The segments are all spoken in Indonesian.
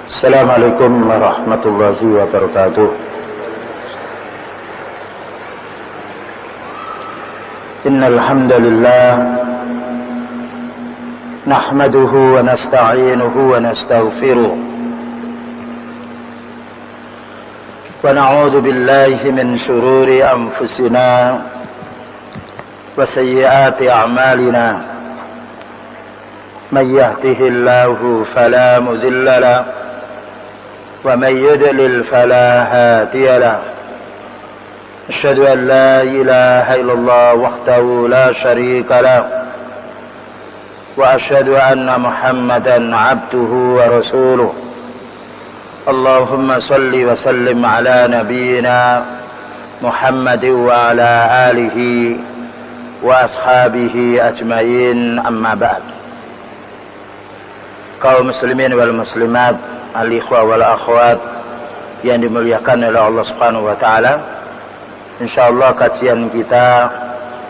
السلام عليكم ورحمة الله وبركاته. إن الحمد لله نحمده ونستعينه ونستغفره ونعوذ بالله من شرور أنفسنا وسيئات أعمالنا. من يهده الله فلا مضل له ومن يضلل فلا هادي له. أشهد أن لا إله إلا الله وحده لا شريك له وأشهد أن محمدا عبده ورسوله. اللهم صل وسلم على نبينا محمد وعلى آله وأصحابه أجمعين. أما بعد. Kaum muslimin wal muslimat, al-ikhwah wal akhwat yang dimuliakan oleh Allah Subhanahu wa taala. Insyaallah kajian kita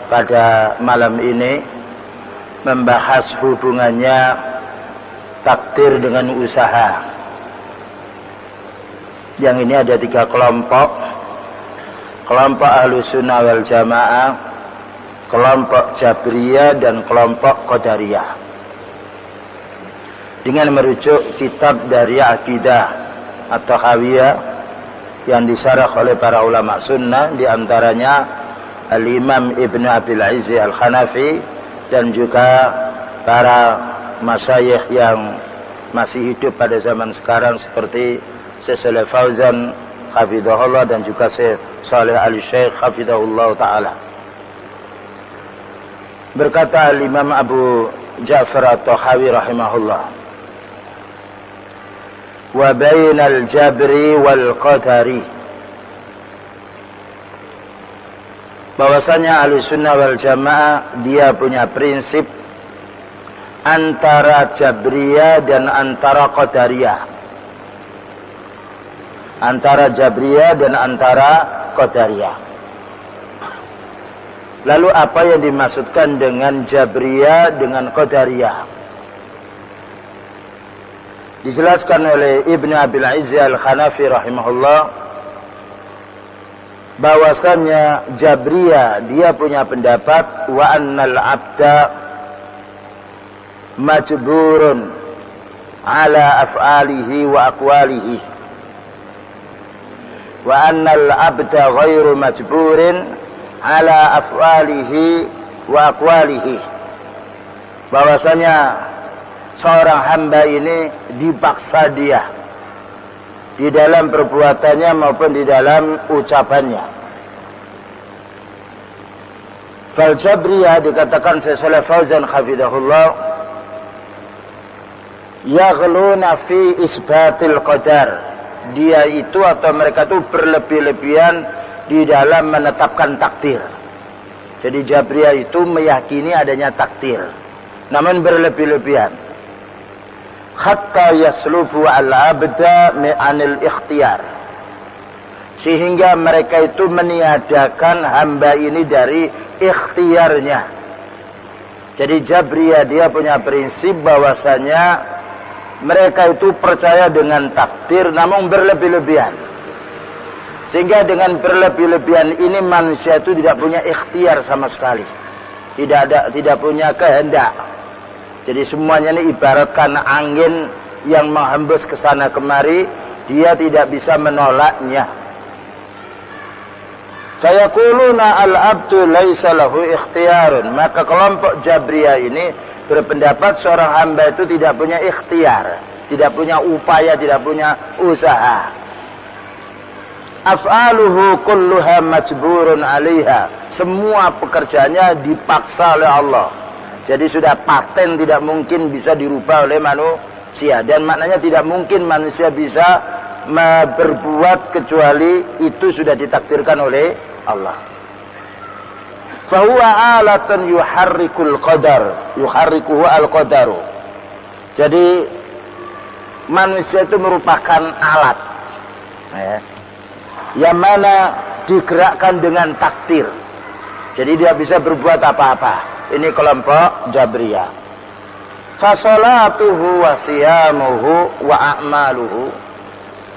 pada malam ini membahas hubungannya takdir dengan usaha. Yang ini ada 3 kelompok. Kelompok Ahlussunnah wal Jamaah, kelompok Jabriyah dan kelompok Qadariyah. Dengan merujuk kitab dari akidah atau Hawiyah yang disarah oleh para ulama sunnah, diantaranya Al-Imam Ibn Abil Izzi Al-Hanafi dan juga para masyayikh yang masih hidup pada zaman sekarang seperti Syekh Shalih Fauzan hafizahullah dan juga Syekh Shalih Al-Syekh hafizahullah ta'ala. Berkata Al-Imam Abu Ja'far At-Tahawi rahimahullah, wa bainal jabri wal qadari, bahwasanya Ahlussunnah wal Jamaah dia punya prinsip antara Jabriyah dan antara Qadariyah. Antara Jabriyah dan antara Qadariyah. Lalu apa yang dimaksudkan dengan Jabriyah dengan Qadariyah? Dijelaskan oleh Ibn Abil Izzi Al-Hanafi rahimahullah bahwasanya Jabriyah dia punya pendapat wa annal abda majburun ala af'alihi wa aqwalihi wa annal abda ghairu majburin ala af'alihi wa aqwalihi, bahwasanya seorang hamba ini dipaksa dia di dalam perbuatannya maupun di dalam ucapannya. Fal Jabriyah dikatakan Syekh Shalih Fauzan hafizahullah yaghluna fi isbatil qadar. Dia itu atau mereka itu berlebih-lebihan di dalam menetapkan takdir. Jadi Jabriyah itu meyakini adanya takdir, namun berlebih-lebihan. Hatta yaslubu al-abda mi'anil ikhtiyar, sehingga mereka itu meniadakan hamba ini dari ikhtiarnya. Jadi Jabriyah dia punya prinsip bahwasanya mereka itu percaya dengan takdir namun berlebih-lebihan, sehingga dengan berlebih-lebihan ini manusia itu tidak punya ikhtiar sama sekali, tidak punya kehendak. Jadi semuanya ini ibaratkan angin yang menghembus ke sana kemari, dia tidak bisa menolaknya. Fayaquluna al-abdu laisa lahu ikhtiyarun. Maka kelompok Jabriyah ini berpendapat seorang hamba itu tidak punya ikhtiar, tidak punya upaya, tidak punya usaha. Af'aluhu kulluha majburun 'alaiha. Semua pekerjaannya dipaksa oleh Allah. Jadi sudah paten, tidak mungkin bisa dirubah oleh manusia. Dan maknanya tidak mungkin manusia bisa berbuat kecuali itu sudah ditakdirkan oleh Allah. Fahuwa alatun yuharrikul qadar, yuharrikuhu al-qadaru. Jadi manusia itu merupakan alat yang mana digerakkan dengan takdir. Jadi dia bisa berbuat apa-apa. Ini kelompok Jabriyah. Fasolatuhu wa siyamuhu wa a'maluhu.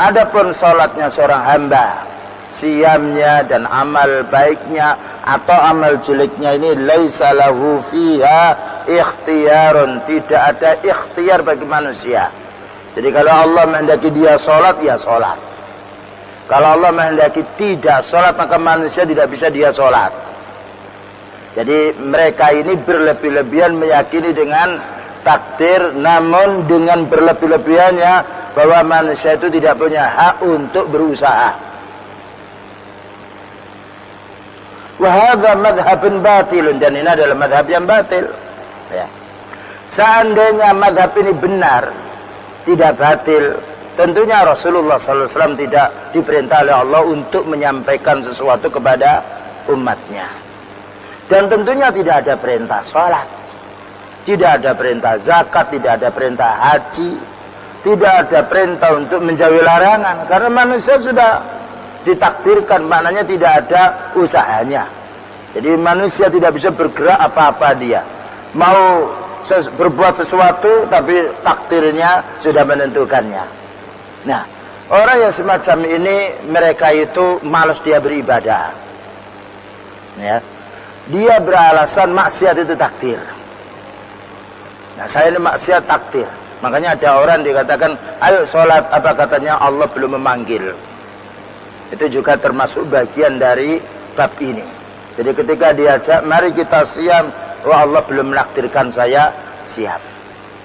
Adapun salatnya seorang hamba, siamnya dan amal baiknya atau amal jeleknya ini laisa lahu fiha ikhtiyarun, tidak ada ikhtiar bagi manusia. Jadi kalau Allah menghendaki dia salat, ya salat. Kalau Allah menghendaki tidak salat, maka manusia tidak bisa dia salat. Jadi mereka ini berlebih-lebihan meyakini dengan takdir, namun dengan berlebih-lebihannya bahwa manusia itu tidak punya hak untuk berusaha. Wa hadza madhhabun batilun, dan ini adalah madhab yang batil. Ya. Seandainya madhab ini benar, tidak batil, tentunya Rasulullah SAW tidak diperintah oleh Allah untuk menyampaikan sesuatu kepada umatnya. Dan tentunya tidak ada perintah sholat, tidak ada perintah zakat, tidak ada perintah haji, tidak ada perintah untuk menjauhi larangan. Karena manusia sudah ditakdirkan, maknanya tidak ada usahanya. Jadi manusia tidak bisa bergerak apa-apa dia. Mau berbuat sesuatu, tapi takdirnya sudah menentukannya. Nah, orang yang semacam ini, mereka itu malas dia beribadah. Ya. Dia beralasan maksiat itu takdir. Nah, saya ini maksiat takdir. Makanya ada orang dikatakan, ayo sholat, apa katanya, Allah belum memanggil. Itu juga termasuk bagian dari bab ini. Jadi ketika diajak, mari kita siam, wah Allah belum menakdirkan saya, siap.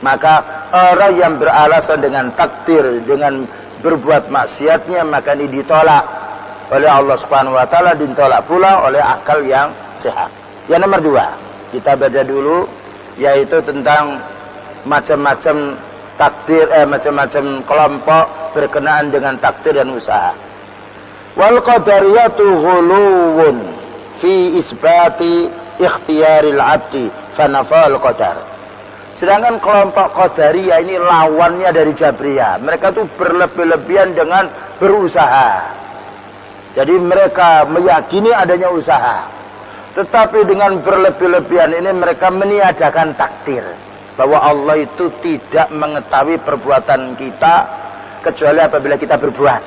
Maka orang yang beralasan dengan takdir, dengan berbuat maksiatnya, maka ini ditolak oleh Allah Subhanahu wa taala, ditolak pula oleh akal yang sehat. Yang nomor 2, kita baca dulu, yaitu tentang macam-macam takdir, macam-macam kelompok berkenaan dengan takdir dan usaha. Wal qadariyatu ghuluwun fi isbati ikhtiyaril abdi fanafal qadar. Sedangkan kelompok qadariyah ini lawannya dari Jabriyah. Mereka tuh berlebih-lebihan dengan berusaha. Jadi mereka meyakini adanya usaha. Tetapi dengan berlebih-lebihan ini mereka meniadakan takdir. Bahwa Allah itu tidak mengetahui perbuatan kita kecuali apabila kita berbuat.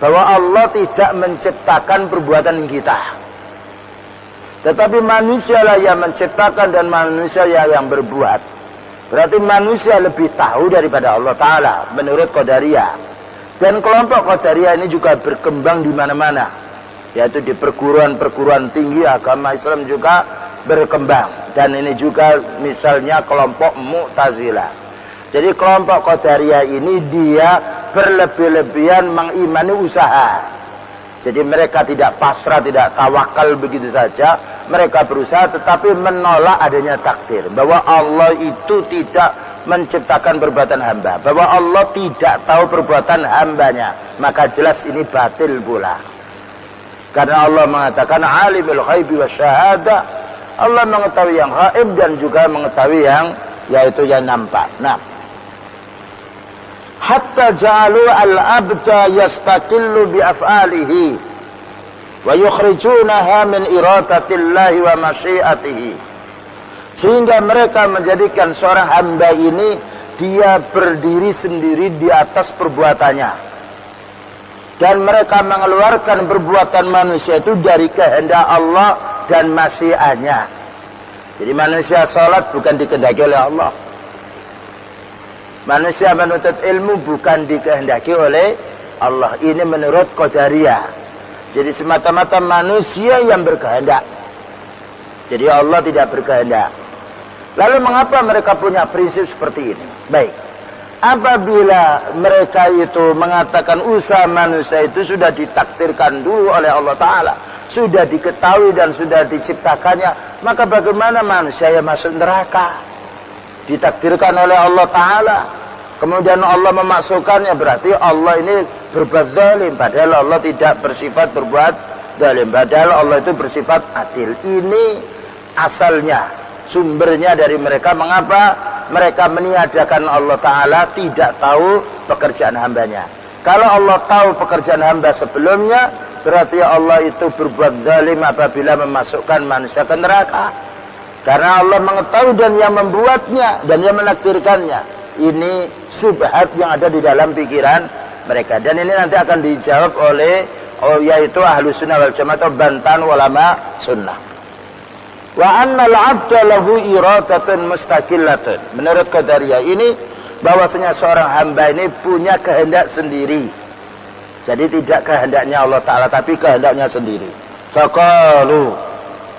Bahwa Allah tidak menciptakan perbuatan kita. Tetapi manusialah yang menciptakan dan manusia yang berbuat. Berarti manusia lebih tahu daripada Allah Ta'ala menurut Qadariyah. Dan kelompok Qadariyah ini juga berkembang di mana-mana, yaitu di perguruan-perguruan tinggi agama Islam juga berkembang. Dan ini juga misalnya kelompok Mu'tazilah. Jadi kelompok Qadariyah ini dia berlebih-lebihan mengimani usaha. Jadi mereka tidak pasrah, tidak tawakal begitu saja. Mereka berusaha tetapi menolak adanya takdir. Bahwa Allah itu tidak menciptakan perbuatan hamba, bahwa Allah tidak tahu perbuatan hambanya, maka jelas ini batil pula. Karena Allah mengatakan alimul ghaibi wasyahadah, Allah mengetahui yang gaib dan juga mengetahui yang yaitu yang nampak. Nah, hatta ja'alu al-abda yastaqillu bi af'alihi wa yukhrijunaha min iradatillahi wa masyiatihi. Sehingga mereka menjadikan seorang hamba ini dia berdiri sendiri di atas perbuatannya. Dan mereka mengeluarkan perbuatan manusia itu dari kehendak Allah dan masyiatnya. Jadi manusia sholat bukan dikehendaki oleh Allah. Manusia menuntut ilmu bukan dikehendaki oleh Allah. Ini menurut Qadariyah. Jadi semata-mata manusia yang berkehendak. Jadi Allah tidak berkehendak. Lalu mengapa mereka punya prinsip seperti ini? Baik. Apabila mereka itu mengatakan usaha manusia itu sudah ditakdirkan dulu oleh Allah Ta'ala, sudah diketahui dan sudah diciptakannya, maka bagaimana manusia yang masuk neraka? Ditakdirkan oleh Allah Ta'ala, kemudian Allah memasukkannya, berarti Allah ini berbuat zalim. Padahal Allah tidak bersifat berbuat zalim. Padahal Allah itu bersifat adil. Ini asalnya. Sumbernya dari mereka. Mengapa mereka meniadakan Allah Ta'ala, tidak tahu pekerjaan hambanya. Kalau Allah tahu pekerjaan hamba sebelumnya, berarti Allah itu berbuat zalim apabila memasukkan manusia ke neraka. Karena Allah mengetahui dan yang membuatnya dan yang menakdirkannya. Ini syubhat yang ada di dalam pikiran mereka. Dan ini nanti akan dijawab oleh yaitu ahlu sunnah wal jamaah atau bantahan ulama sunnah. Wa annal abda lahu iradatun mustaqillatun. Menurut Qadariyah ini bahwasanya seorang hamba ini punya kehendak sendiri. Jadi tidak kehendaknya Allah Ta'ala tapi kehendaknya sendiri. Faqalu,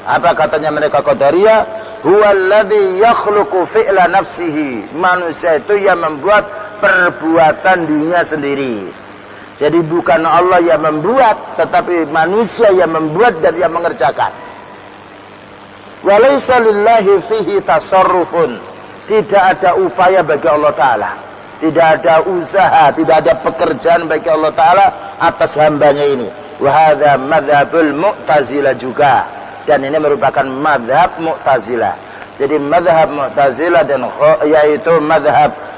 apa katanya mereka Qadariyah? Huwallazi yakhluqu fi'la nafsihi. Manusia itu yang membuat perbuatan dirinya sendiri. Jadi bukan Allah yang membuat, tetapi manusia yang membuat dan yang mengerjakan. Walaysa lillahi fihi tasarrufun. Tidak ada upaya bagi Allah Ta'ala. Tidak ada usaha, tidak ada pekerjaan bagi Allah Ta'ala atas hambanya ini. Wa hadza madzhabul Mu'tazilah juga. Dan ini merupakan madhab Mu'tazilah. Jadi madhab Mu'tazilah dan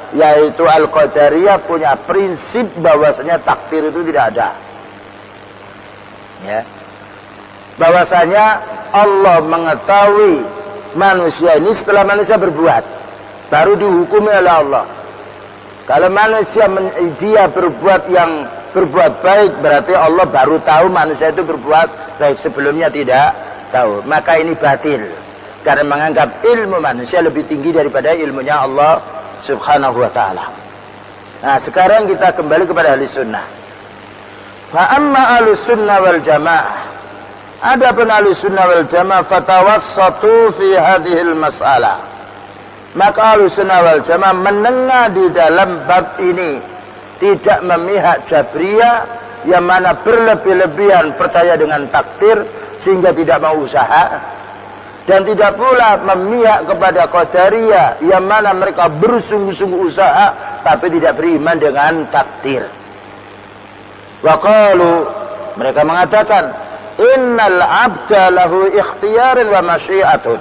yaitu Al-Qadariyah punya prinsip bahwasanya takdir itu tidak ada. Ya. Bahwasanya Allah mengetahui manusia ini setelah manusia berbuat, baru dihukumi oleh Allah. Kalau manusia dia berbuat baik, berarti Allah baru tahu manusia itu berbuat baik, sebelumnya tidak tahu. Maka ini batil karena menganggap ilmu manusia lebih tinggi daripada ilmunya Allah Subhanahu wa ta'ala. Nah, sekarang kita kembali kepada ahli sunnah. Fa amma ahli sunnah wal jamaah, adapun ahli sunnah wal jamaah fatawassatu fi hadhil mas'alah. Maka ahli sunnah wal jamaah menengah di dalam bab ini, tidak memihak Jabriyah yang mana berlebih-lebihan percaya dengan takdir sehingga tidak mau usaha, dan tidak pula memihak kepada Qadariyah yang mana mereka bersungguh-sungguh usaha tapi tidak beriman dengan takdir. Wa qalu, mereka mengatakan innal abda lahu ikhtiyarun wa masyiatun.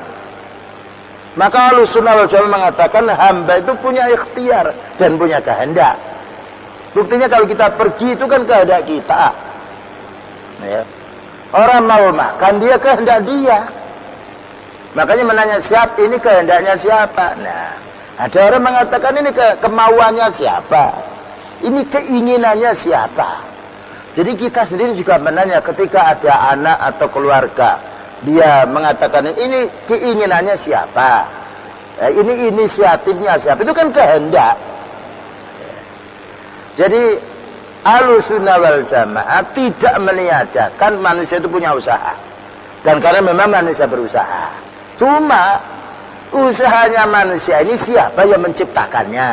Maka Ahlussunnah wal Jamaah mengatakan hamba itu punya ikhtiar dan punya kehendak. Buktinya kalau kita pergi itu kan kehendak kita. Ya. Orang mau makan, dia kehendak dia. Makanya menanya siapa, ini kehendaknya siapa. Nah, ada orang mengatakan ini kemauannya siapa, ini keinginannya siapa. Jadi kita sendiri juga menanya ketika ada anak atau keluarga, dia mengatakan ini keinginannya siapa, ini inisiatifnya siapa, itu kan kehendak. Jadi Ahlussunnah wal Jamaah tidak meniadakan manusia itu punya usaha. Dan karena memang manusia berusaha, cuma usahanya manusia ini siapa yang menciptakannya.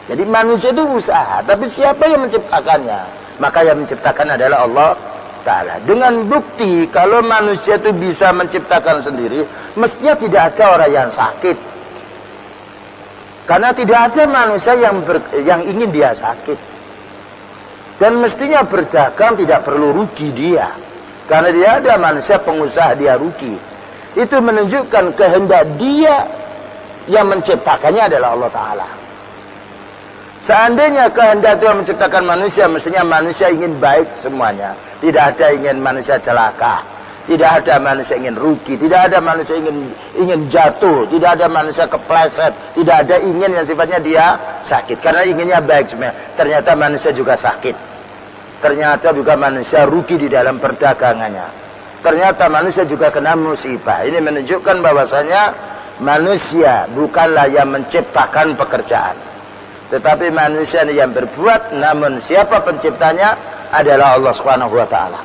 Jadi manusia itu usaha, tapi siapa yang menciptakannya? Maka yang menciptakan adalah Allah Ta'ala. Dengan bukti kalau manusia itu bisa menciptakan sendiri, mestinya tidak ada orang yang sakit. Karena tidak ada manusia yang ingin dia sakit. Dan mestinya berdagang tidak perlu rugi dia. Karena dia ada manusia pengusaha dia rugi. Itu menunjukkan kehendak dia yang menciptakannya adalah Allah Ta'ala. Seandainya kehendak Tuhan menciptakan manusia, mestinya manusia ingin baik semuanya. Tidak ada ingin manusia celaka, tidak ada manusia ingin rugi, tidak ada manusia ingin jatuh, tidak ada manusia kepleset, tidak ada ingin yang sifatnya dia sakit. Karena inginnya baik semuanya. Ternyata manusia juga sakit. Ternyata juga manusia rugi di dalam perdagangannya. Ternyata manusia juga kena musibah. Ini menunjukkan bahwasanya manusia bukanlah yang menciptakan pekerjaan, tetapi manusia yang berbuat. Namun siapa penciptanya adalah Allah Subhanahu wa ta'ala.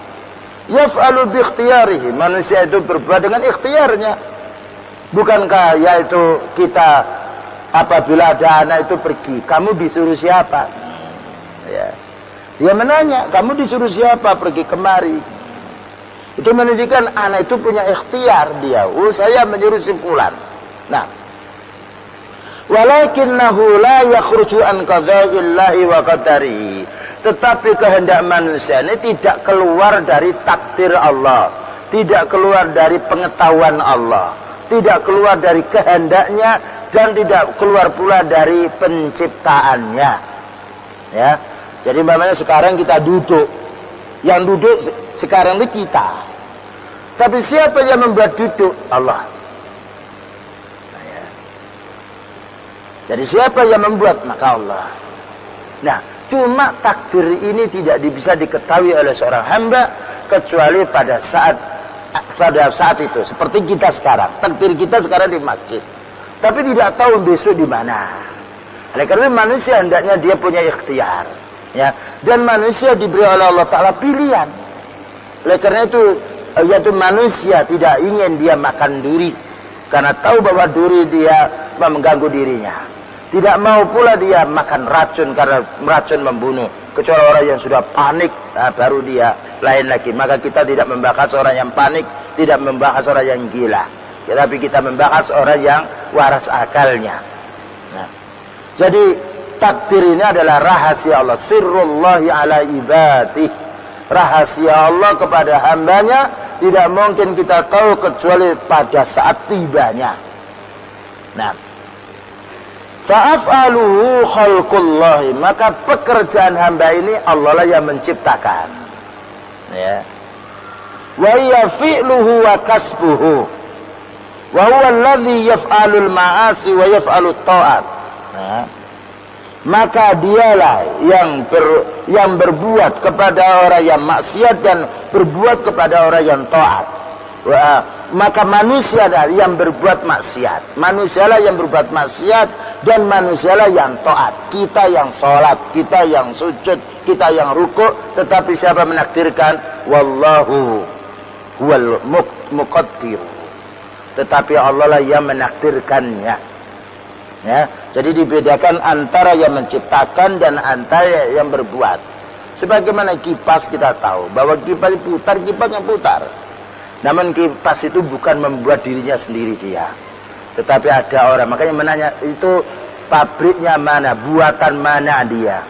Yaf'alu bi ikhtiyarihi. Manusia itu berbuat dengan ikhtiarnya. Bukankah yaitu kita apabila ada anak itu pergi, kamu disuruh siapa? Ya. Dia menanya, kamu disuruh siapa pergi kemari? Itu menunjukkan anak itu punya ikhtiar dia. Oh, saya menyuruh si fulan. Nah, walakinnahu la yakhruju an qada'illahi wa qadarihi. Tetapi kehendak manusia ini tidak keluar dari takdir Allah, tidak keluar dari pengetahuan Allah, tidak keluar dari kehendaknya, dan tidak keluar pula dari penciptaannya. Ya. Jadi namanya sekarang kita duduk, yang duduk sekarang itu kita. Tapi siapa yang membuat duduk? Allah. Jadi siapa yang membuat? Maka Allah. Nah, cuma takdir ini tidak bisa diketahui oleh seorang hamba kecuali pada saat itu. Seperti kita sekarang, takdir kita sekarang di masjid, tapi tidak tahu besok di mana. Oleh karena manusia hendaknya dia punya ikhtiar, ya. Dan manusia diberi oleh Allah Taala pilihan. Oleh karena itu, yaitu manusia tidak ingin dia makan duri, karena tahu bahwa duri dia mengganggu dirinya. Tidak mau pula dia makan racun karena racun membunuh. Kecuali orang yang sudah panik, baru dia lain lagi. Maka kita tidak membahas orang yang panik, tidak membahas orang yang gila. Tetapi kita membahas orang yang waras akalnya. Nah, jadi takdir ini adalah rahasia Allah. Sirrullahi ala ibadih. Rahasia Allah kepada hambanya tidak mungkin kita tahu kecuali pada saat tibanya. Nah, fa'af'aluhu khalqullahi, maka pekerjaan hamba ini Allah lah yang menciptakan, ya. Wa hiya fi'luhu wa kasbuhu wa huwa alladhi yaf'alul ma'asi wa yaf'alut ta'at. Nah, maka dialah yang berbuat kepada orang yang maksiat dan berbuat kepada orang yang taat. Maka manusialah yang berbuat maksiat, manusialah yang berbuat maksiat, dan manusialah yang taat. Kita yang sholat, kita yang sujud, kita yang rukuk, tetapi siapa menakdirkan? Wallahu huwal muqaddir. Tetapi Allah lah yang menakdirkannya. Ya, jadi dibedakan antara yang menciptakan dan antara yang berbuat. Sebagaimana kipas kita tahu bahwa kipas putar, kipasnya putar. Namun kipas itu bukan membuat dirinya sendiri dia, tetapi ada orang. Makanya menanya itu pabriknya mana, buatan mana dia.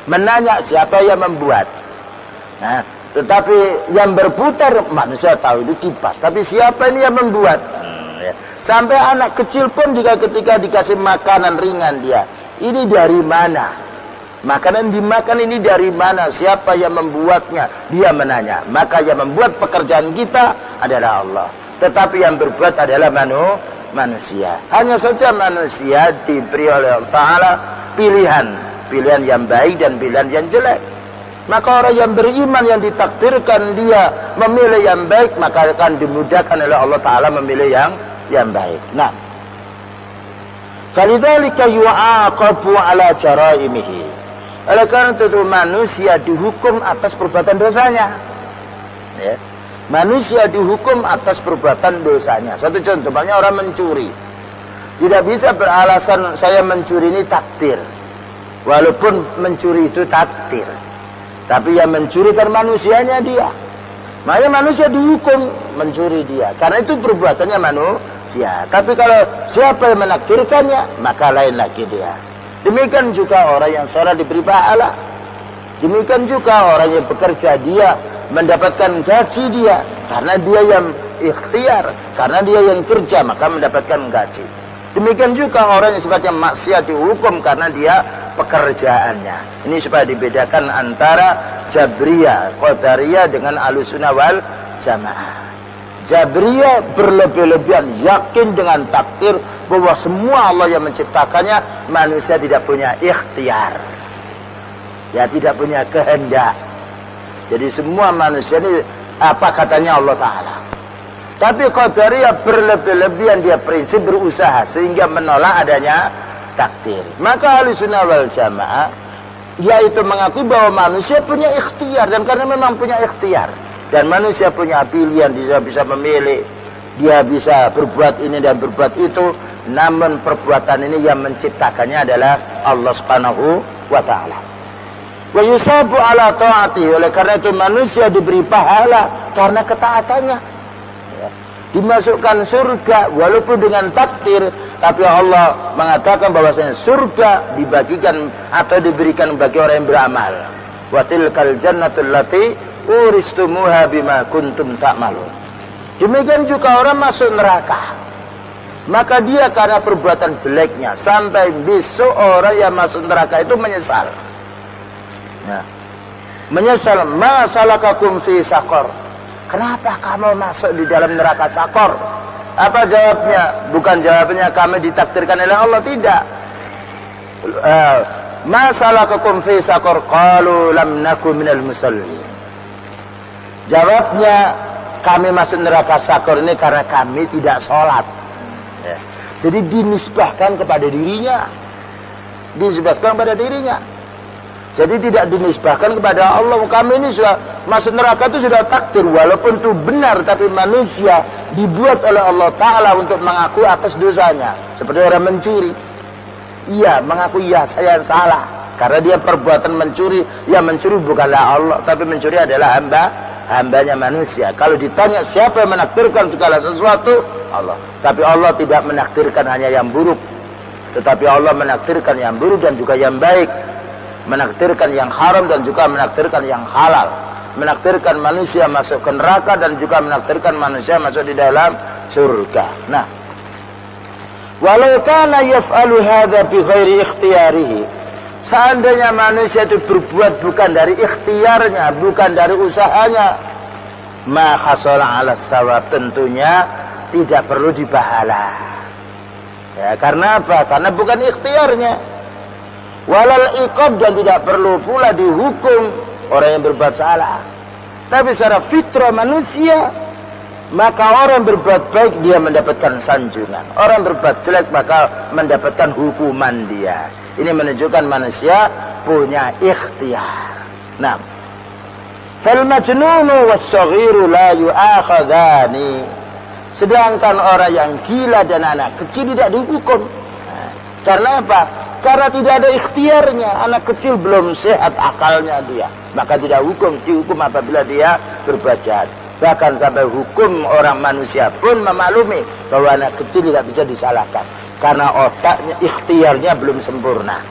Menanya siapa yang membuat. Nah, tetapi yang berputar manusia tahu itu kipas. Tapi siapa ini yang membuat? Sampai anak kecil pun juga ketika dikasih makanan ringan dia, ini dari mana? Makanan dimakan ini dari mana? Siapa yang membuatnya? Dia menanya. Maka yang membuat pekerjaan kita adalah Allah. Tetapi yang berbuat adalah manusia. Hanya saja manusia diberi oleh Allah Ta'ala pilihan. Pilihan yang baik dan pilihan yang jelek. Maka orang yang beriman yang ditakdirkan dia memilih yang baik, maka akan dimudahkan oleh Allah Ta'ala memilih yang baik. Nah, falidzalika yu'aqabu ala jaraimihi. Oleh karena itu manusia dihukum atas perbuatan dosanya. Ya. Manusia dihukum atas perbuatan dosanya. Satu contoh, banyak orang mencuri. Tidak bisa beralasan saya mencuri ini takdir. Walaupun mencuri itu takdir. Tapi yang mencuri kan manusianya dia. Makanya manusia dihukum mencuri dia. Karena itu perbuatannya manusia. Tapi kalau siapa yang menakdirkannya, maka lain lagi dia. Demikian juga orang yang sholat diberi pahala. Demikian juga orang yang bekerja dia mendapatkan gaji dia. Karena dia yang ikhtiar. Karena dia yang kerja maka mendapatkan gaji. Demikian juga orang yang sifatnya maksiat dihukum karena dia pekerjaannya. Ini supaya dibedakan antara Jabriyah, Qadariyah dengan Ahlussunnah wal Jamaah. Jabriyah berlebih-lebihan yakin dengan takdir bahwa semua Allah yang menciptakannya, manusia tidak punya ikhtiar. Ya, tidak punya kehendak. Jadi semua manusia ini apa katanya Allah Ta'ala. Tapi Qadariyah berlebih-lebihan, dia prinsip berusaha sehingga menolak adanya takdir. Maka Ahlussunnah wal Jamaah yaitu mengakui bahwa manusia punya ikhtiar, dan karena memang punya ikhtiar dan manusia punya pilihan, dia bisa memilih, dia bisa berbuat ini dan berbuat itu, namun perbuatan ini yang menciptakannya adalah Allah Subhanahu wa Ta'ala. Wa yusabu ala ta'ati, oleh karena itu manusia diberi pahala karena ketaatannya. Dimasukkan surga walaupun dengan takdir, tapi Allah mengatakan bahwasanya surga dibagikan atau diberikan bagi orang yang beramal. Wa tilkal jannatul lati uristumuha bima kuntum ta'malun. Demikian juga orang masuk neraka, maka dia karena perbuatan jeleknya sampai besok orang yang masuk neraka itu menyesal. Ya. Menyesal, ma salakakum fi saqar. Kenapa kamu masuk di dalam neraka Sakor? Apa jawabnya? Bukan jawabnya kami ditakdirkan oleh Allah, tidak. Ma salakakum fi saqar qalu lam nakum minal musallin. Jawabnya, kami masuk neraka sakor ini karena kami tidak sholat. Ya. Jadi dinisbahkan kepada dirinya. Dinisbahkan kepada dirinya. Jadi tidak dinisbahkan kepada Allah. Kami ini sudah masuk neraka itu sudah takdir. Walaupun itu benar, tapi manusia dibuat oleh Allah Ta'ala untuk mengakui atas dosanya. Seperti orang mencuri. Iya, mengaku iya saya yang salah. Karena dia perbuatan mencuri. Ya mencuri bukanlah Allah, tapi mencuri adalah hambanya manusia. Kalau ditanya siapa yang menakdirkan segala sesuatu, Allah. Tapi Allah tidak menakdirkan hanya yang buruk, tetapi Allah menakdirkan yang buruk dan juga yang baik, menakdirkan yang haram dan juga menakdirkan yang halal, menakdirkan manusia masuk ke neraka dan juga menakdirkan manusia masuk di dalam surga. Nah, walau kana yaf'alu hadza bi ghairi ikhtiyarihi, seandainya manusia itu berbuat bukan dari ikhtiarnya, bukan dari usahanya, ma hasala 'ala sawab, tentunya tidak perlu dipahala. Ya, karena apa? Karena bukan ikhtiarnya. Walal iqab, dan tidak perlu pula dihukum orang yang berbuat salah. Tapi secara fitrah manusia, maka orang berbuat baik dia mendapatkan sanjungan. Orang berbuat jelek maka mendapatkan hukuman dia. Ini menunjukkan manusia punya ikhtiar. Nah, fal majnunu was-saghiru la yu'akhadhani. Sedangkan orang yang gila dan anak kecil tidak dihukum. Nah, karena apa? Karena tidak ada ikhtiarnya. Anak kecil belum sehat akalnya dia, maka tidak dihukum apabila dia berbuat jahat. Bahkan sampai hukum orang manusia pun memaklumi bahwa anak kecil tidak bisa disalahkan karena otaknya, ikhtiarnya belum sempurna.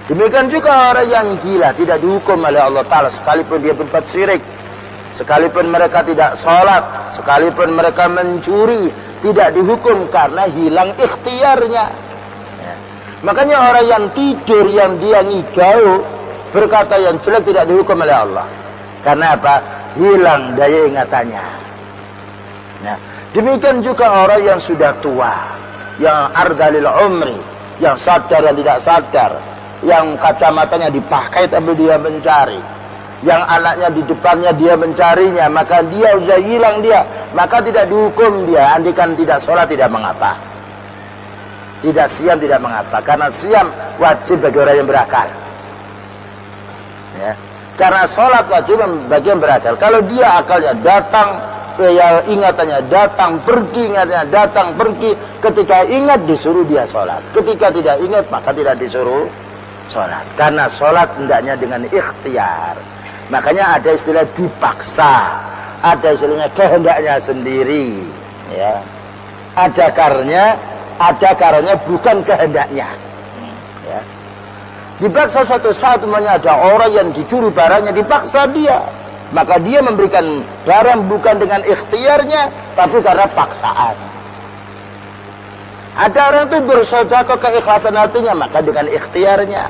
Demikian juga orang yang gila tidak dihukum oleh Allah Ta'ala sekalipun dia berbuat syirik, sekalipun mereka tidak sholat, sekalipun mereka mencuri, tidak dihukum karena hilang ikhtiarnya. Ya. Makanya orang yang tidur, yang dia ngigau, berkata yang jelek tidak dihukum oleh Allah. Karena apa? Hilang daya ingatannya. Nah, demikian juga orang yang sudah tua, yang ardalil umri, yang sadar dan tidak sadar, yang kacamatanya dipakai tapi dia mencari, yang anaknya di depannya dia mencarinya, maka dia sudah hilang dia, maka tidak dihukum dia. Andikan tidak sholat tidak mengapa, tidak siam tidak mengapa, karena siam wajib bagi orang yang berakal. Ya. Karena sholat wajib bagi yang berakal. Kalau dia akalnya datang, ya ingatannya datang, pergi, ingatnya datang, pergi. Ketika ingat disuruh dia sholat. Ketika tidak ingat maka tidak disuruh sholat. Karena sholat hendaknya dengan ikhtiar. Makanya ada istilah dipaksa, ada istilahnya kehendaknya sendiri. Ya. Ada karanya bukan kehendaknya. Ya. Dipaksa suatu saat umumnya ada orang yang dicuri barangnya, dipaksa dia. Maka dia memberikan barang bukan dengan ikhtiarnya, tapi karena paksaan. Ada orang itu bersedekah keikhlasan hatinya, maka dengan ikhtiarnya.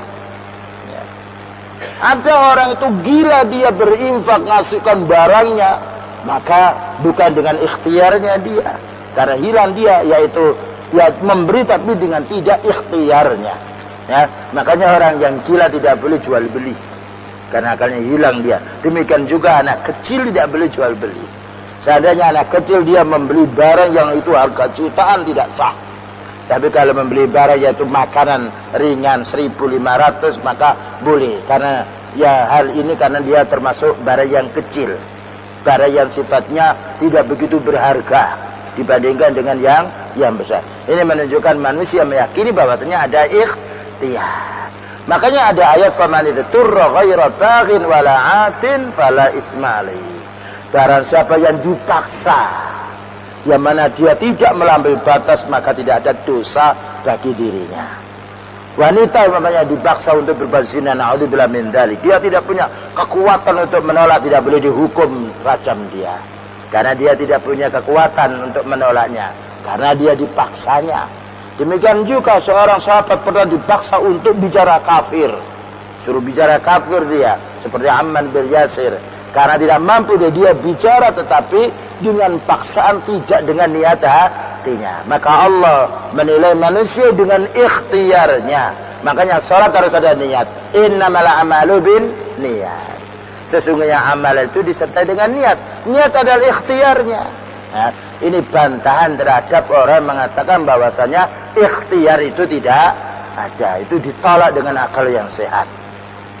Ya. Ada orang itu gila dia berinfak, ngasihkan barangnya, maka bukan dengan ikhtiarnya dia. Karena hilang dia, yaitu ya memberi tapi dengan tidak ikhtiarnya. Ya, makanya orang yang gila tidak boleh jual beli karena akalnya hilang dia. Demikian juga anak kecil tidak boleh jual beli. Seandainya anak kecil dia membeli barang yang itu harga jutaan tidak sah. Tapi kalau membeli barang yaitu makanan ringan 1.500 maka boleh. Karena ya hal ini karena dia termasuk barang yang kecil, barang yang sifatnya tidak begitu berharga dibandingkan dengan yang besar. Ini menunjukkan manusia meyakini bahwasanya ada ikhtiar. Makanya ada ayat faman idzturra ghaira baghin wala 'atin fala ismali. Barang siapa yang dipaksa, yang mana dia tidak melampaui batas, maka tidak ada dosa bagi dirinya. Wanita namanya dipaksa untuk berbuat zina, naudzubillah min dzalik. Dia tidak punya kekuatan untuk menolak, tidak boleh dihukum rajam dia. Karena dia tidak punya kekuatan untuk menolaknya, karena dia dipaksanya. Demikian juga seorang sahabat pernah dipaksa untuk bicara kafir. Suruh bicara kafir dia. Seperti Ammar bin Yasir. Karena tidak mampu dia bicara tetapi dengan paksaan tidak dengan niat hatinya. Maka Allah menilai manusia dengan ikhtiarnya. Makanya sholat harus ada niat. Innamal a'malu bin niat. Sesungguhnya amal itu disertai dengan niat. Niat adalah ikhtiarnya. Nah, ini bantahan terhadap orang mengatakan bahwasanya ikhtiar itu tidak ada. Itu ditolak dengan akal yang sehat.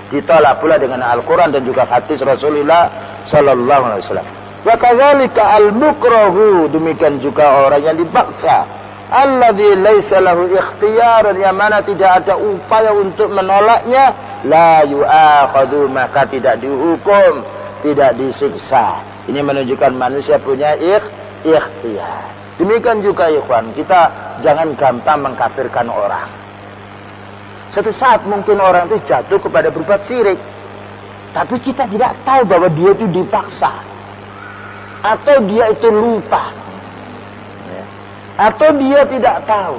Ditolak pula dengan Al-Quran dan juga hadis Rasulullah Sallallahu Alaihi Wasallam. Wa kadzalika al-mukrahu, demikian juga orang yang dipaksa. Alladzi laisa lahu ikhtiyar, yang mana tidak ada upaya untuk menolaknya, la yu'akhadhu, maka tidak dihukum, tidak disiksa. Ini menunjukkan manusia punya ikhtiar. Demikian juga ikhwan, kita jangan gampang mengkafirkan orang. Suatu saat mungkin orang itu jatuh kepada berbuat syirik, tapi kita tidak tahu bahwa dia itu dipaksa, atau dia itu lupa, atau dia tidak tahu.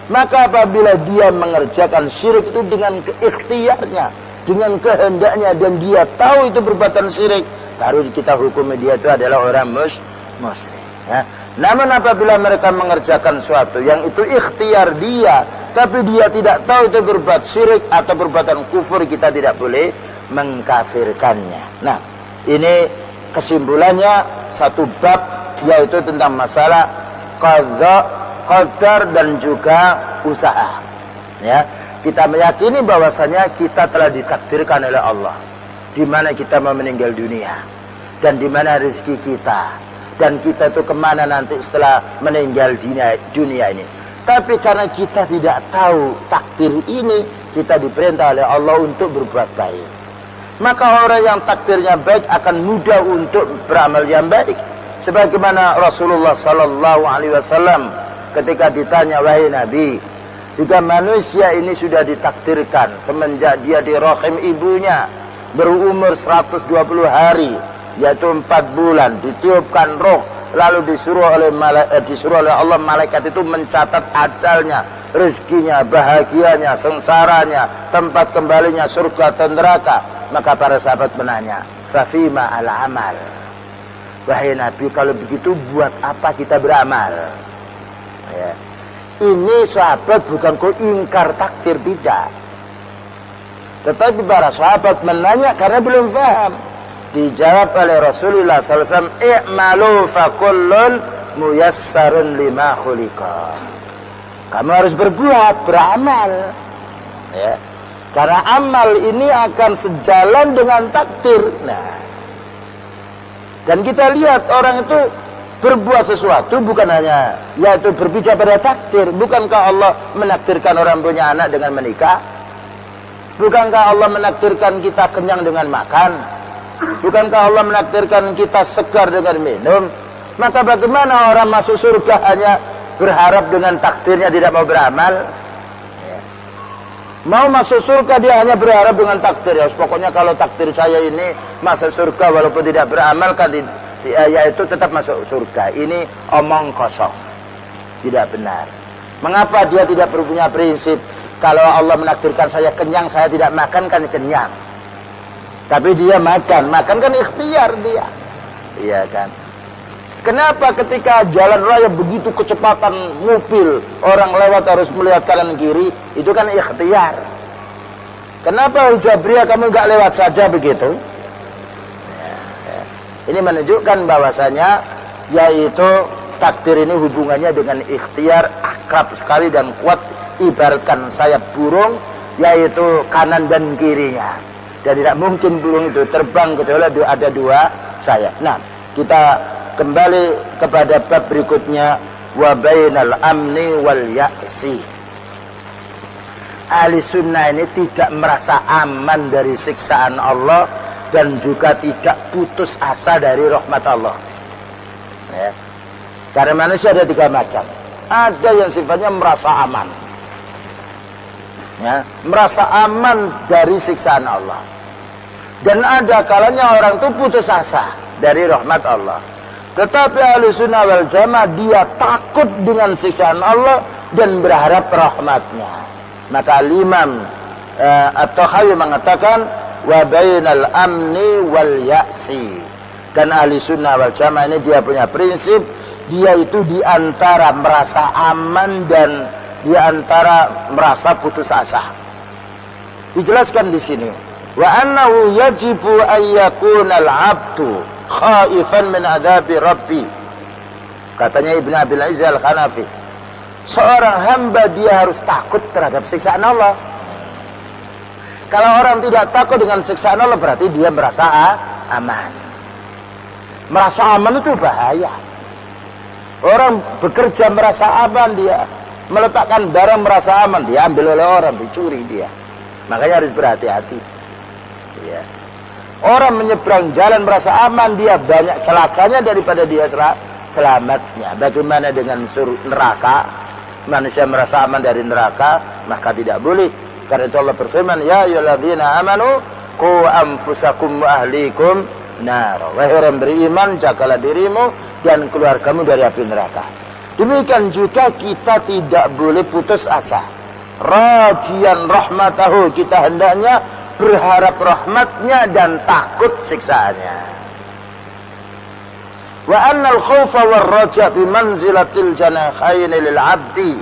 Maka apabila dia mengerjakan syirik itu dengan ikhtiarnya, dengan kehendaknya, dan dia tahu itu perbuatan syirik, baru kita hukumi dia itu adalah orang musyrik. Ya. Namun apabila mereka mengerjakan suatu yang itu ikhtiar dia, tapi dia tidak tahu itu berbuat syirik atau perbuatan kufur, kita tidak boleh mengkafirkannya. Nah, ini kesimpulannya satu bab, yaitu tentang masalah qadha, qadar dan juga usaha. Ya, kita meyakini bahwasanya kita telah ditakdirkan oleh Allah, di mana kita mau meninggal dunia dan di mana rezeki kita, dan kita itu kemana nanti setelah meninggal dunia ini. Tapi karena kita tidak tahu takdir ini, kita diperintah oleh Allah untuk berbuat baik. Maka orang yang takdirnya baik akan mudah untuk beramal yang baik. Sebagaimana Rasulullah Sallallahu Alaihi Wasallam ketika ditanya, wahai Nabi, jika manusia ini sudah ditakdirkan semenjak dia di rahim ibunya berumur 120 hari, yaitu 4 bulan, ditiupkan roh, lalu disuruh oleh Allah malaikat itu mencatat ajalnya, rezekinya, bahagianya, sengsaranya, tempat kembalinya surga atau neraka. Maka para sahabat menanya, fafima al-amal, wahai Nabi, kalau begitu buat apa kita beramal? Ya. Ini sahabat bukan kau ingkar takdir, tidak. Tetapi para sahabat menanya karena belum paham. Dijawab oleh Rasulullah SAW, i'malu fakullun muyassarun lima khuliqa. Kamu harus berbuat, beramal. Ya. Karena amal ini akan sejalan dengan takdir. Nah, dan kita lihat orang itu berbuat sesuatu bukan hanya yaitu berbicara pada takdir. Bukankah Allah menakdirkan orang punya anak dengan menikah? Bukankah Allah menakdirkan kita kenyang dengan makan? Bukankah Allah menakdirkan kita segar dengan minum? Maka bagaimana orang masuk surga hanya berharap dengan takdirnya, tidak mau beramal? Mau masuk surga dia hanya berharap dengan takdir. Ya, pokoknya kalau takdir saya ini masuk surga walaupun tidak beramal, kan yaitu tetap masuk surga. Ini omong kosong, tidak benar. Mengapa dia tidak punya prinsip? Kalau Allah menakdirkan saya kenyang, saya tidak makan, kan kenyang. Tapi dia makan kan ikhtiar dia. Iya kan? Kenapa ketika jalan raya begitu kecepatan mobil, orang lewat harus melihat kanan kiri, itu kan ikhtiar. Kenapa Jabriyah kamu nggak lewat saja begitu? Ya. Ini menunjukkan bahwasanya yaitu takdir ini hubungannya dengan ikhtiar akrab sekali dan kuat, ibaratkan sayap burung, yaitu kanan dan kirinya. Dan tidak mungkin burung itu terbang kecuali ada 2 sayap. Nah, kita kembali kepada bab berikutnya, wa bainal amni wal ya'si. Ahli sunnah ini tidak merasa aman dari siksaan Allah dan juga tidak putus asa dari rahmat Allah. Ya. Karena manusia ada 3 macam. Ada yang sifatnya merasa aman, ya, merasa aman dari siksaan Allah. Dan ada kalanya orang itu putus asa dari rahmat Allah. Tetapi ahli sunnah wal jamaah dia takut dengan siksaan Allah dan berharap rahmatnya. Maka Imam At-Tahawi mengatakan wa bainal amni wal ya'si. Dan ahli sunnah wal jamaah ini dia punya prinsip, dia itu di antara merasa aman dan di antara merasa putus asa. Dijelaskan di sini. Wa annahu yajibu an yakuna al-'abdu khaifan min adzabi rabbi. Katanya Ibnu Abil Izz Al-Hanafi. Seorang hamba dia harus takut terhadap siksaan Allah. Kalau orang tidak takut dengan siksaan Allah berarti dia merasa aman. Merasa aman itu bahaya. Orang bekerja merasa aman dia. Meletakkan barang merasa aman. Dia ambil oleh orang, dicuri dia. Makanya harus berhati-hati. Ya. Orang menyeberang jalan merasa aman, dia banyak celakanya daripada dia selamatnya. Bagaimana dengan neraka? Manusia merasa aman dari neraka, maka tidak boleh. Karena itu Allah berfirman, ya ayyuhalladzina amanu qu anfusakum wa ahlikum nar. Wahai orang beriman, jagalah dirimu dan keluargamu dari api neraka. Demikian juga kita tidak boleh putus asa. Rajian rahmatahu, kita hendaknya berharap rahmatnya dan takut siksaannya. Wa annal khawfa war raja bi manzilatil janahain lil 'abdi.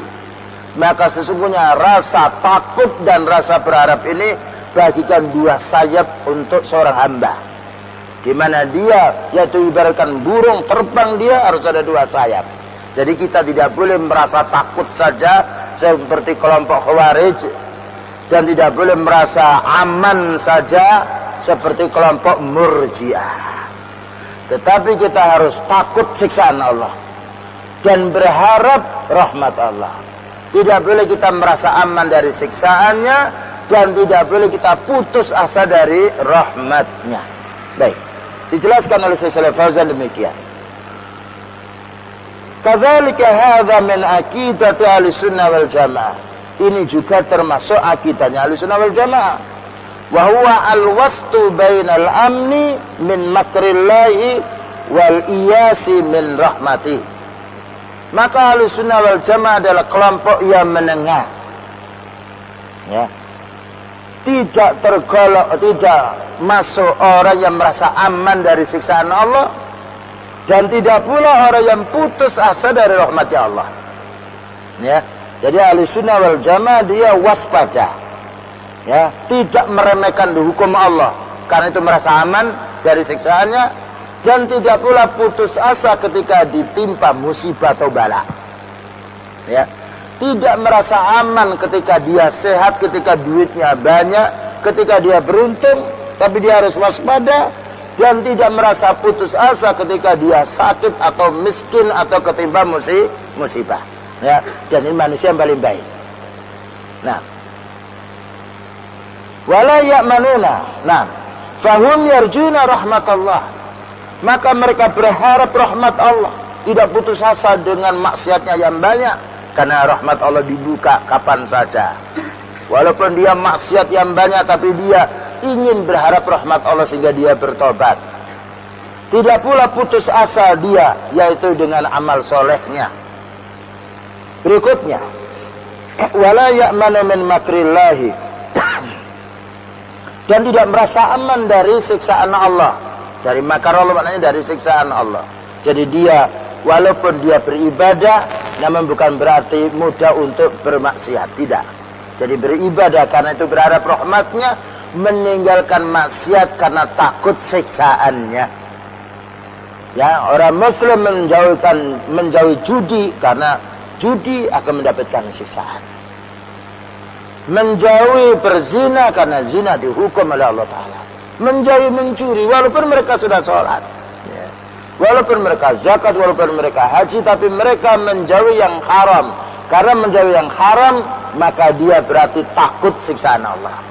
Maka sesungguhnya rasa takut dan rasa berharap ini bagikan dua sayap untuk seorang hamba. Di mana dia, yaitu ibaratkan burung terbang, dia harus ada dua sayap. Jadi kita tidak boleh merasa takut saja seperti kelompok Khawarij, dan tidak boleh merasa aman saja seperti kelompok Murji'ah. Tetapi kita harus takut siksaan Allah dan berharap rahmat Allah. Tidak boleh kita merasa aman dari siksaannya dan tidak boleh kita putus asa dari rahmatnya. Baik, dijelaskan oleh Syekh Shalih Fauzan demikian. Kadzalika hadza min aqidati Ahlussunnah wal Jamaah. Ini juga termasuk akidahnya Ahlussunnah wal Jamaah. Wa huwa al-wastu bainal amni min makrillahi wal iyasi min rahmatih. Maka Ahlussunnah wal Jamaah adalah kelompok yang menengah. Ya. Tidak tergolong, tidak masuk orang yang merasa aman dari siksaan Allah, dan tidak pula orang yang putus asa dari rahmatnya Allah. Ya. Jadi Ahlussunnah wal Jamaah dia waspada. Ya, tidak meremehkan hukum Allah karena itu merasa aman dari siksaannya, dan tidak pula putus asa ketika ditimpa musibah atau bala. Ya. Tidak merasa aman ketika dia sehat, ketika duitnya banyak, ketika dia beruntung, tapi dia harus waspada, dan tidak merasa putus asa ketika dia sakit atau miskin atau ketimpa musibah. Ya, dan ini manusia yang paling baik. Nah, wala ya'manuna. Nah, fahum yarjuna rahmatullah. Maka mereka berharap rahmat Allah, tidak putus asa dengan maksiatnya yang banyak, karena rahmat Allah dibuka kapan saja. Walaupun dia maksiat yang banyak, tapi dia ingin berharap rahmat Allah sehingga dia bertobat. Tidak pula putus asa dia, yaitu dengan amal solehnya. Berikutnya, wala ya'manu min makrillahi. Dan tidak merasa aman dari siksaan Allah. Dari makar Allah maknanya dari siksaan Allah. Jadi dia, walaupun dia beribadah, namun bukan berarti mudah untuk bermaksiat. Tidak. Jadi beribadah karena itu berharap rahmatnya, meninggalkan maksiat karena takut siksaannya. Ya, orang Muslim menjauhi judi karena judi akan mendapatkan siksaan. Menjauhi berzina karena zina dihukum oleh Allah Ta'ala. Menjauhi mencuri walaupun mereka sudah sholat. Ya. Walaupun mereka zakat, walaupun mereka haji, tapi mereka menjauhi yang haram. Karena menjauhi yang haram, maka dia berarti takut siksaan Allah.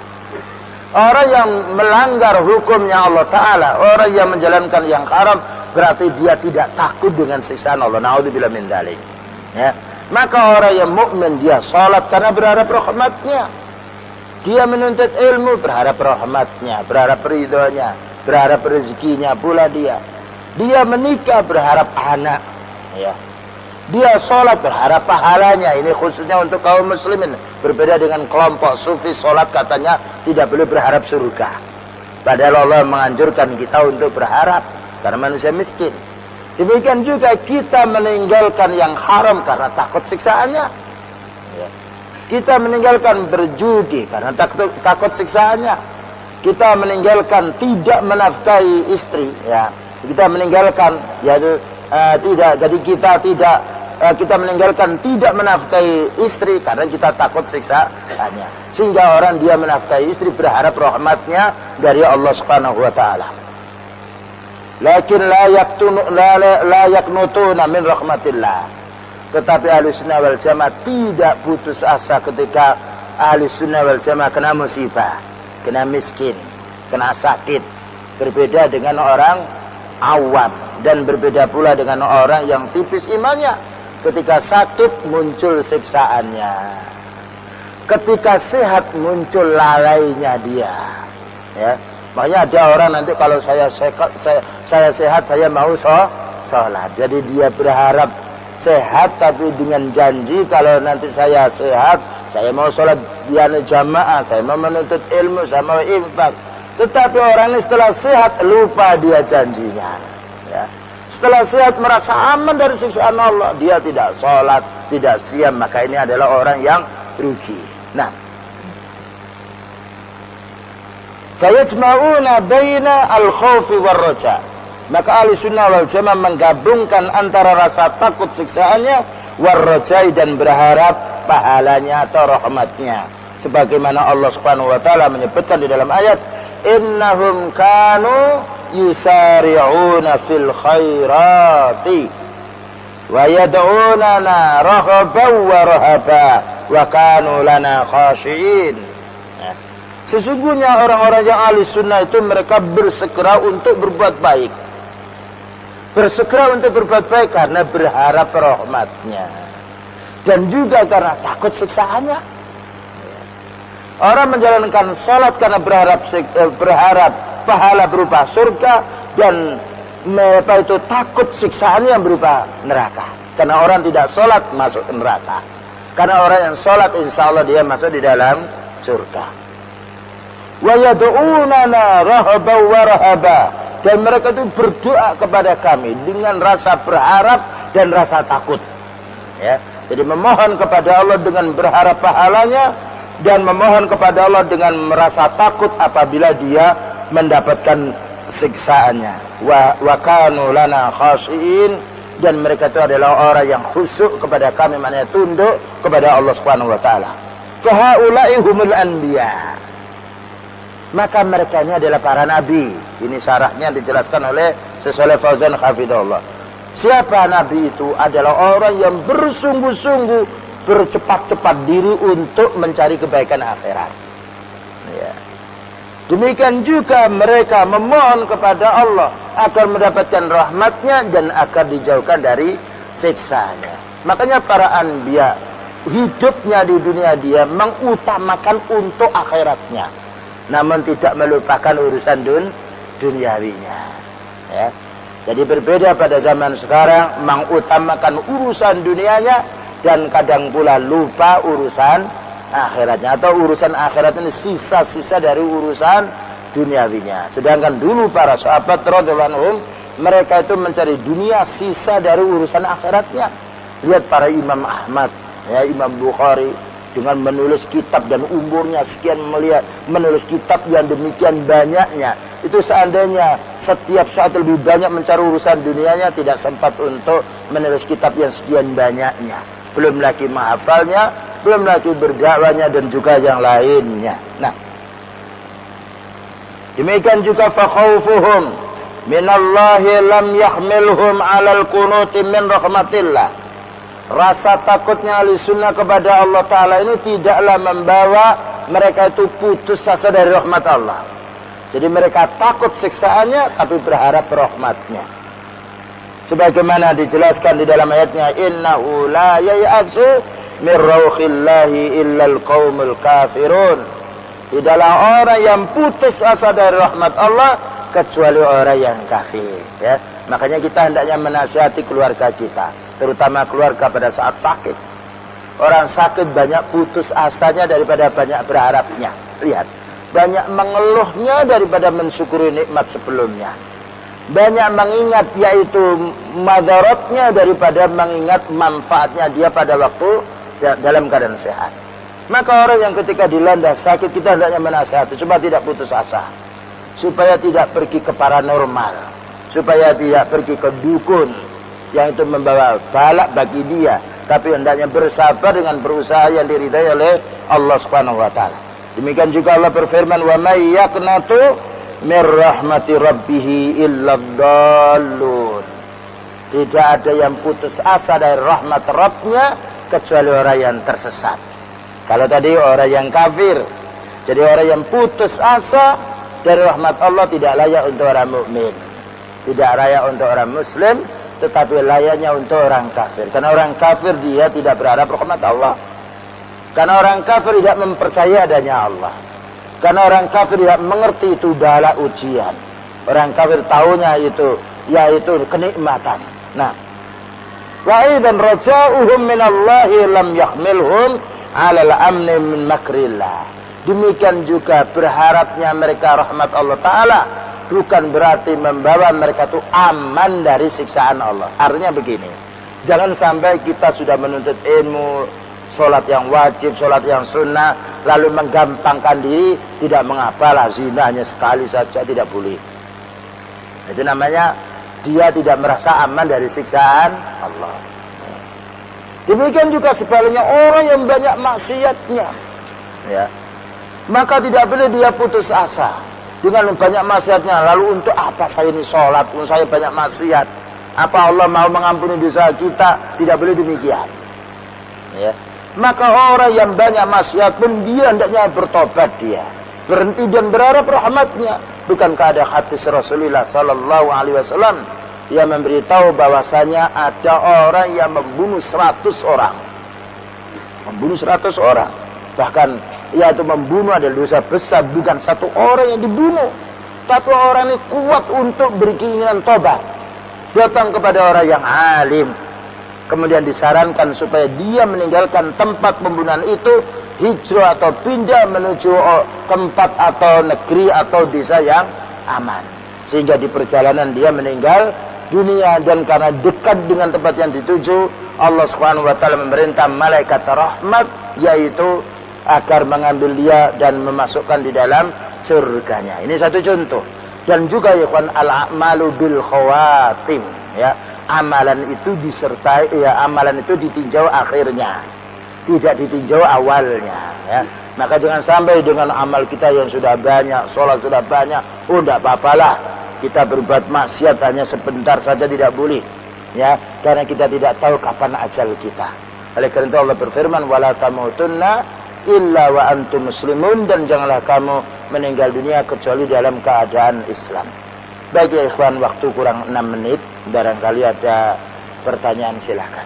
Orang yang melanggar hukumnya Allah Ta'ala, orang yang menjalankan yang haram, berarti dia tidak takut dengan siksaan Allah. Na'udzubillah min dzalik. Ya. Maka orang yang mukmin dia salat karena berharap rahmatnya. Dia menuntut ilmu berharap rahmatnya, berharap ridhonya, berharap rezekinya pula dia. Dia menikah berharap anak. Ya. Dia salat berharap pahalanya. Ini khususnya untuk kaum muslimin. Berbeda dengan kelompok sufi, salat katanya tidak boleh berharap surga. Padahal Allah menganjurkan kita untuk berharap karena manusia miskin. Demikian juga kita meninggalkan yang haram karena takut siksaannya. Ya. Kita meninggalkan berjudi karena takut siksaannya. Kita meninggalkan tidak menafkahi istri, ya. Kita meninggalkan yaitu tidak. Jadi kita meninggalkan tidak menafkahi istri karena kita takut siksaannya. Sehingga orang dia menafkahi istri berharap rahmatnya dari Allah Subhanahu wa taala. Lakin la yaqnutuna min rahmatillah. Tetapi Ahlussunnah wal Jamaah tidak putus asa ketika Ahlussunnah wal Jamaah kena musibah, kena miskin, kena sakit. Berbeda dengan orang awam dan berbeda pula dengan orang yang tipis imannya. Ketika sakit muncul siksaannya, ketika sehat muncul lalainya dia, ya. Makanya ada orang nanti kalau saya sehat saya mau sholat. Jadi dia berharap sehat tapi dengan janji kalau nanti saya sehat saya mau sholat jamaah, saya mau menuntut ilmu, saya mau infak. Tetapi orang ini setelah sehat lupa dia janjinya, ya. Setelah sehat merasa aman dari siksaan Allah, dia tidak sholat, tidak siam, maka ini adalah orang yang rugi. Nah, fayajma'una baina al-khawfi war-raja. Maka Ahlussunnah wal Jamaah menggabungkan antara rasa takut siksaannya war-raja dan berharap pahalanya atau rahmatnya. Sebagaimana Allah Subhanahu wa taala menyebutkan di dalam ayat, innahum kanu yusari'una fil khairati wa yad'unana raghaban wa rahaba wa kanu lana khashi'in. Sesungguhnya orang-orang yang ahli sunnah itu mereka bersegera untuk berbuat baik. Bersegera untuk berbuat baik karena berharap rahmatnya. Dan juga karena takut siksaannya. Orang menjalankan salat karena berharap pahala berupa surga dan takut siksaan yang berupa neraka. Karena orang tidak salat masuk ke neraka. Karena orang yang salat insyaallah dia masuk di dalam surga. Wa yad'unana rahaban wa rahaba. Dan mereka itu berdoa kepada kami dengan rasa berharap dan rasa takut. Ya. Jadi memohon kepada Allah dengan berharap pahalanya dan memohon kepada Allah dengan merasa takut apabila dia mendapatkan siksaannya. Wa kanu lana khashiin, dan mereka itu adalah orang yang khusyuk kepada kami, maknanya tunduk kepada Allah Subhanahu wa taala. Fa haula'i humul anbiya. Maka mereka ini adalah para nabi. Ini syarahnya dijelaskan oleh Syekh Shalih Fauzan hafizahullah. Siapa nabi itu? Adalah orang yang bersungguh-sungguh bercepat-cepat diri untuk mencari kebaikan akhirat. Ya. Demikian juga mereka memohon kepada Allah agar mendapatkan rahmatnya dan agar dijauhkan dari siksanya. Makanya para anbiya hidupnya di dunia dia mengutamakan untuk akhiratnya, namun tidak melupakan urusan duniawinya. Ya. Jadi berbeda pada zaman sekarang, mengutamakan urusan dunianya dan kadang pula lupa urusan akhiratnya, atau urusan akhirat ini sisa-sisa dari urusan duniawinya. Sedangkan dulu para sahabat radhiyallahu anhum, mereka itu mencari dunia, sisa dari urusan akhiratnya. Lihat para Imam Ahmad, ya, Imam Bukhari dengan menulis kitab dan umurnya sekian, melihat menulis kitab yang demikian banyaknya. Itu seandainya setiap saat lebih banyak mencari urusan dunianya, tidak sempat untuk menulis kitab yang sekian banyaknya. Belum lagi menghafalnya, belum lagi berdakwahnya dan juga yang lainnya. Nah, demikian juga fakhawfuhum minallahi lam yahmilhum 'alal qunuti min rahmatillah. Rasa takutnya ahli sunnah kepada Allah Ta'ala ini tidaklah membawa mereka itu putus asa dari rahmat Allah. Jadi mereka takut siksaannya tapi berharap rahmatnya. Sebagaimana dijelaskan di dalam ayatnya, innahu la yai'asu min rauhillahi illal qaumul kafirun. Tidaklah orang yang putus asa dari rahmat Allah kecuali orang yang kafir. Ya. Makanya kita hendaknya menasihati keluarga kita, terutama keluarga pada saat sakit. Orang sakit banyak putus asanya daripada banyak berharapnya. Lihat, banyak mengeluhnya daripada mensyukuri nikmat sebelumnya. Banyak mengingat yaitu madaratnya daripada mengingat manfaatnya dia pada waktu dalam keadaan sehat. Maka orang yang ketika dilanda sakit, kita hendaknya menasihati, cuma tidak putus asa. Supaya tidak pergi ke paranormal, supaya tidak pergi ke dukun, yang itu membawa balak bagi dia. Tapi hendaknya bersabar dengan berusaha yang diridai oleh Allah Subhanahu wa taala. Demikian juga Allah berfirman, "Wa may yaqnatu mir rahmati rabbih illa dhallun." Tidak ada yang putus asa dari rahmat Rabbnya kecuali orang yang tersesat. Kalau tadi orang yang kafir, jadi orang yang putus asa dari rahmat Allah tidak layak untuk orang mukmin, tidak layak untuk orang muslim, tetapi layaknya untuk orang kafir. Karena orang kafir dia tidak berharap rahmat Allah. Karena orang kafir tidak mempercayai adanya Allah. Karena orang kafir tidak mengerti itu bala ujian. Orang kafir tahunya itu yaitu kenikmatan. Nah, wa idzan raja'uhum minallahi lam yahmilhum 'alal amni min makrillah. Demikian juga berharapnya mereka rahmat Allah taala bukan berarti membawa mereka itu aman dari siksaan Allah. Artinya begini, jangan sampai kita sudah menuntut ilmu, sholat yang wajib, sholat yang sunnah, lalu menggampangkan diri, tidak mengapalah zina hanya sekali saja, tidak boleh. Itu namanya dia tidak merasa aman dari siksaan Allah. Demikian juga sebaliknya orang yang banyak maksiatnya, ya, maka tidak boleh dia putus asa dengan banyak maksiatnya. Lalu untuk apa saya ini sholat, saya banyak maksiat? Apa Allah mau mengampuni dosa kita? Tidak boleh demikian. Ya. Maka orang yang banyak maksiat pun dia hendaknya bertobat, dia berhenti dan berharap rahmatnya. Bukankah ada hadis Rasulullah Sallallahu Alaihi Wasallam yang memberitahu bahwasanya ada orang yang membunuh 100 orang, membunuh 100 orang. Bahkan yaitu membunuh adalah dosa besar, bukan satu orang yang dibunuh, tapi orang ini kuat untuk berkeinginan tobat, datang kepada orang yang alim, kemudian disarankan supaya dia meninggalkan tempat pembunuhan itu, hijrah atau pindah menuju tempat atau negeri atau desa yang aman, sehingga di perjalanan dia meninggal dunia. Dan karena dekat dengan tempat yang dituju, Allah Subhanahu wa taala memerintah malaikat rahmat, yaitu agar mengambil dia dan memasukkan di dalam surganya. Ini satu contoh. Dan juga ya ikhwan, al-a'malu bil khawatim, ya. Amalan itu disertai, ya, amalan itu ditinjau akhirnya, tidak ditinjau awalnya, ya. Maka jangan sampai dengan amal kita yang sudah banyak, sholat sudah banyak, tidak apa-apalah kita berbuat maksiat hanya sebentar saja, tidak boleh, ya, karena kita tidak tahu kapan ajal kita. Oleh karena itu Allah berfirman, wala tamutunna illa wa antum muslimun, dan janganlah kamu meninggal dunia kecuali dalam keadaan Islam. Baik ya ikhwan, waktu kurang 6 menit, barangkali ada pertanyaan silakan.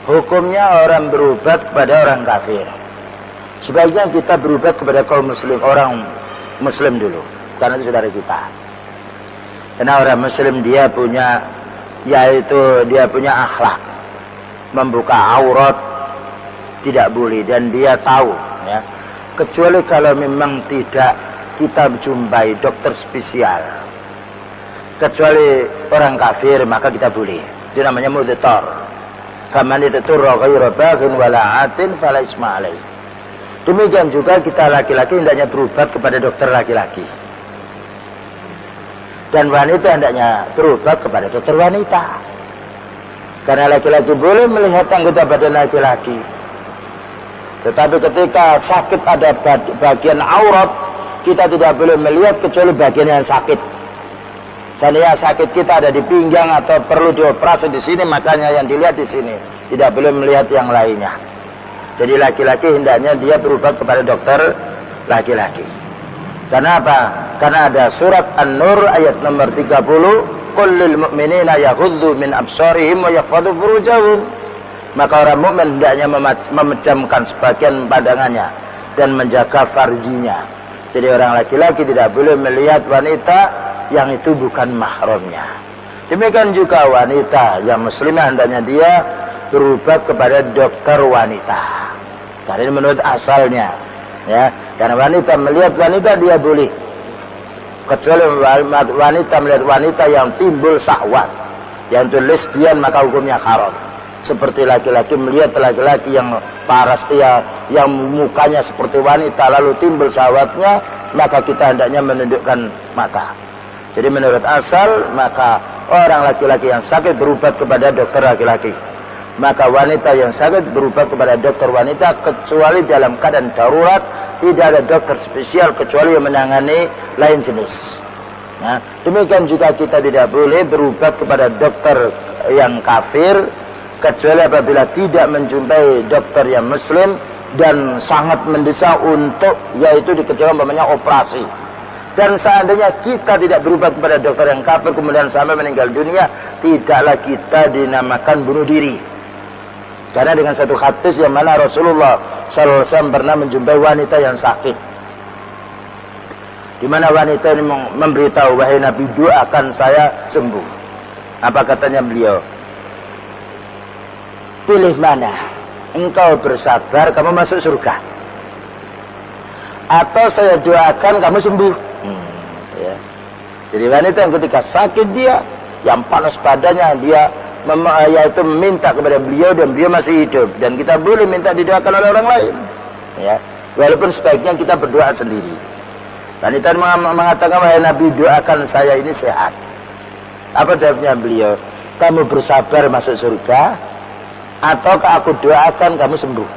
Hukumnya orang berobat kepada orang kafir. Sebaiknya kita berobat kepada kaum muslim, orang muslim dulu, karena itu saudara kita. Karena orang muslim dia punya, yaitu dia punya akhlak, membuka aurat tidak boleh, dan dia tahu, ya, kecuali kalau memang tidak kita jumpai dokter spesial, kecuali orang kafir, maka kita boleh. Itu namanya mudhtar. Faman yataturra ghayra baghin wala 'atin fala isma alaih. Demikian juga kita laki-laki hendaknya berobat kepada dokter laki-laki, dan wanita hendaknya berobat kepada dokter wanita. Karena laki-laki boleh melihat anggota badan laki-laki, tetapi ketika sakit ada bagian aurat, kita tidak boleh melihat kecuali bagian yang sakit. Seandainya sakit kita ada di pinggang atau perlu dioperasi di sini, makanya yang dilihat di sini, tidak boleh melihat yang lainnya. Jadi laki-laki hendaknya dia berobat kepada dokter laki-laki. Karena apa? Karena ada surat An-Nur ayat nomor 30, qul lil mu'minina yaghuddu min absarihim wa yahfadhu furujahum. Maka orang mukmin hendaknya memejamkan sebagian pandangannya dan menjaga farjinya. Jadi orang laki-laki tidak boleh melihat wanita yang itu bukan mahramnya. Demikian juga wanita yang muslimah hendaknya dia berobat kepada dokter wanita. Karena ini menurut asalnya, ya. Karena wanita melihat wanita dia boleh, kecuali wanita melihat wanita yang timbul syahwat, yang itu lesbian, maka hukumnya haram. seperti laki-laki melihat laki-laki yang paras yang mukanya seperti wanita lalu timbul syahwatnya, maka kita hendaknya menundukkan mata. Jadi menurut asal, maka orang laki-laki yang sakit berobat kepada dokter laki-laki, maka wanita yang sakit berobat kepada dokter wanita, kecuali dalam keadaan darurat, tidak ada dokter spesial kecuali yang menangani lain jenis. Nah, demikian juga kita tidak boleh berobat kepada dokter yang kafir, kecuali apabila tidak menjumpai dokter yang muslim dan sangat mendesak untuk, yaitu dikerjakan namanya operasi. Dan seandainya kita tidak berobat kepada dokter yang kafir kemudian sampai meninggal dunia, tidaklah kita dinamakan bunuh diri. Karena dengan satu hadis yang mana Rasulullah SAW pernah menjumpai wanita yang sakit, di mana wanita ini memberitahu, wahai Nabi, doakan saya sembuh. Apa katanya beliau? Pilih mana? Engkau bersabar, kamu masuk surga, atau saya doakan kamu sembuh. Ya. Jadi wanita yang ketika sakit dia, yang panas badannya, dia yaitu meminta kepada beliau dan beliau masih hidup, dan kita boleh minta didoakan oleh orang lain. Ya. Walaupun sebaiknya kita berdoa sendiri. Wanita mengatakan, wahai Nabi, doakan saya ini sehat. Apa jawabnya beliau? Kamu bersabar masuk surga, ataukah aku doakan kamu sembuh?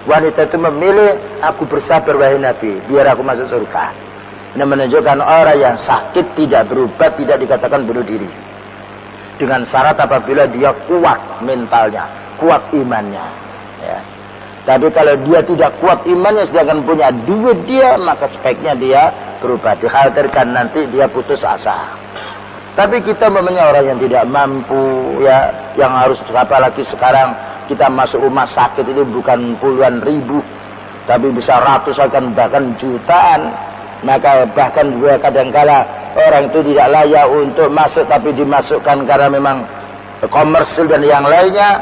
Wanita itu memilih, aku bersabar wahai Nabi, biar aku masuk surga. Ini menunjukkan orang yang sakit tidak berobat tidak dikatakan bunuh diri, dengan syarat apabila dia kuat mentalnya, kuat imannya. Ya. Tapi kalau dia tidak kuat imannya sedangkan punya duit dia, maka sebaiknya dia berobat. Dikhawatirkan nanti dia putus asa. Tapi kita memangnya orang yang tidak mampu, ya, yang harus, apalagi sekarang kita masuk rumah sakit itu bukan puluhan ribu, tapi bisa ratusan bahkan jutaan. Maka bahkan kadangkala orang itu tidak layak untuk masuk, tapi dimasukkan karena memang komersil dan yang lainnya.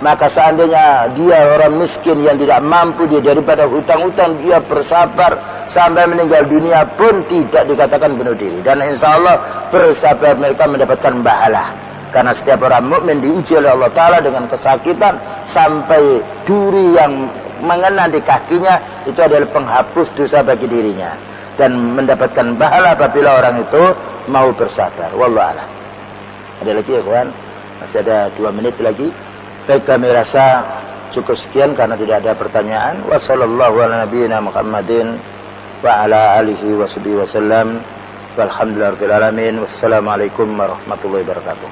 Maka seandainya dia orang miskin yang tidak mampu, dia daripada hutang-hutang, dia bersabar sampai meninggal dunia pun tidak dikatakan bunuh diri. Dan insya Allah bersabar mereka mendapatkan pahala. Karena setiap orang mukmin diuji oleh Allah Ta'ala dengan kesakitan sampai duri yang mengena di kakinya, itu adalah penghapus dosa bagi dirinya. Dan mendapatkan pahala apabila orang itu mau bersabar. Wallahu a'lam. Ada lagi ya kawan? Masih ada 2 menit lagi. Baik, kami rasa cukup sekian karena tidak ada pertanyaan. Wassallallahu ala nabiyyina Muhammadin wa ala alihi wa sahbihi wasallam. Walhamdulillahirabbil alamin. Wassalamualaikum warahmatullahi wabarakatuh.